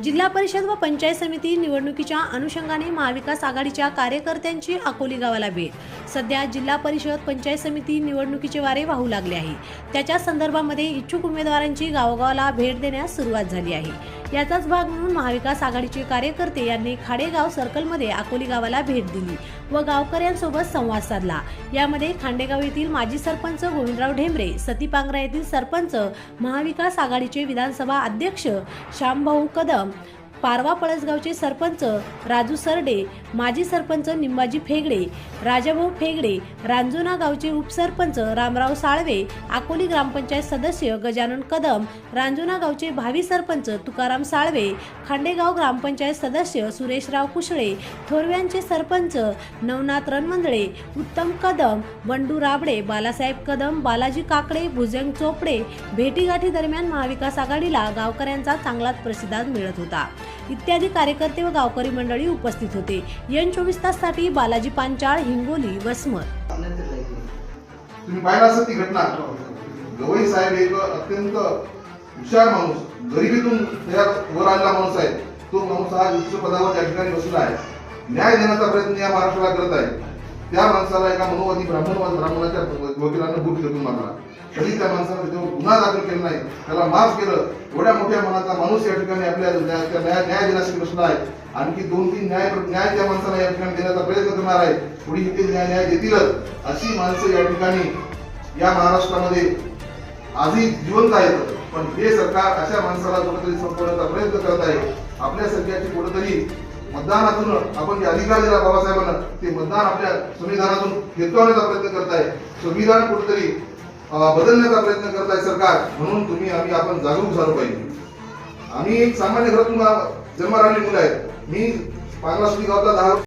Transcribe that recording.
जिल्हा परिषद व पंचायत समिती निवडणुकीच्या अनुषंगाने महाविकास आघाडीच्या कार्यकर्त्यांची अकोली गावाला भेट। सध्या जिल्हा परिषद पंचायत समिती निवडणुकीचे वारे वाहू लागले आहे। त्याच्या संदर्भामध्ये इच्छुक उमेदवारांची गावोगावाला भेट देण्यास सुरुवात झाली आहे। याचाच भाग म्हणून महाविकास आघाडीचे कार्यकर्ते यांनी खाडेगाव सर्कलमध्ये अकोली गावाला भेट दिली व गावकऱ्यांसोबत संवाद साधला। यामध्ये खांडेगाव येथील माजी सरपंच गोविंदराव ढेमरे, सतीपांगरा येथील सरपंच, महाविकास आघाडीचे विधानसभा अध्यक्ष श्यामभाऊ कदम, पारवा पळसगावचे सरपंच राजू सरडे, माजी सरपंच निंबाजी फेगडे, राजाभाऊ फेगडे, रांजुना गावचे उपसरपंच रामराव साळवे, अकोली ग्रामपंचायत सदस्य गजानन कदम, रांजुना गावचे भावी सरपंच तुकाराम साळवे, खांडेगाव ग्रामपंचायत सदस्य सुरेशराव कुशळे, थोरव्यांचे सरपंच नवनाथ रणमंदळे, उत्तम कदम, बंडू राबडे, बालासाहेब कदम, बालाजी काकडे, भुजंग चोपडे। भेटीगाठी दरम्यान महाविकास आघाडीला गावकऱ्यांचा चांगलाच प्रतिसाद मिळत होता। इत्यादी कार्यकर्ते व गावकरी मंडळी उपस्थित होते। N24 ताससाठी बालाजी पांचाळ, हिंगोली, वसमत। तुम्ही पाहिला असेल ती घटना। गवई साहेब एक अत्यंत हुशार माणूस, गरिबीतून वर आलेला माणूस आहे। तो माणूस हा उच्च पदावर त्या ठिकाणी बसला आहे, न्याय देण्याचा प्रयत्न या महाराष्ट्राला करत आहे। त्या माणसाला एका मनोवादी ब्राह्मणाच्या वकिलांना बूट फेकून मारला, तरी त्या माणसाने तो गुन्हा दाखल केला नाही, त्याला माफ केलं। एवढ्या मोठ्या मनाचा माणूस या ठिकाणी आपल्या न्याय देण्यासाठी बसला आहे। आणखी 2-3 न्याय त्या माणसाला या ठिकाणी देण्याचा प्रयत्न करणार आहे। पुढे इथे न्याय देतीलच अशी माणसं या ठिकाणी या महाराष्ट्रामध्ये आजही जिवंत आहेत। पण हे सरकार अशा माणसाला कुठेतरी संपवण्याचा प्रयत्न करत आहे। आपल्या सरकारची कुठेतरी मतदानातून आपण जे अधिकार दिला बाबासाहेबांना, ते मतदान आपल्या संविधानातून हिसकावण्याचा प्रयत्न करत आहे। संविधान कुठेतरी बदलण्याचा प्रयत्न करत आहे सरकार। म्हणून आपण जागरूक झालो पाहिजे। आम्ही एक सामान्य घरातून जन्माला आलेली मुलं आहेत। मी पांगरासुरी गावातला 10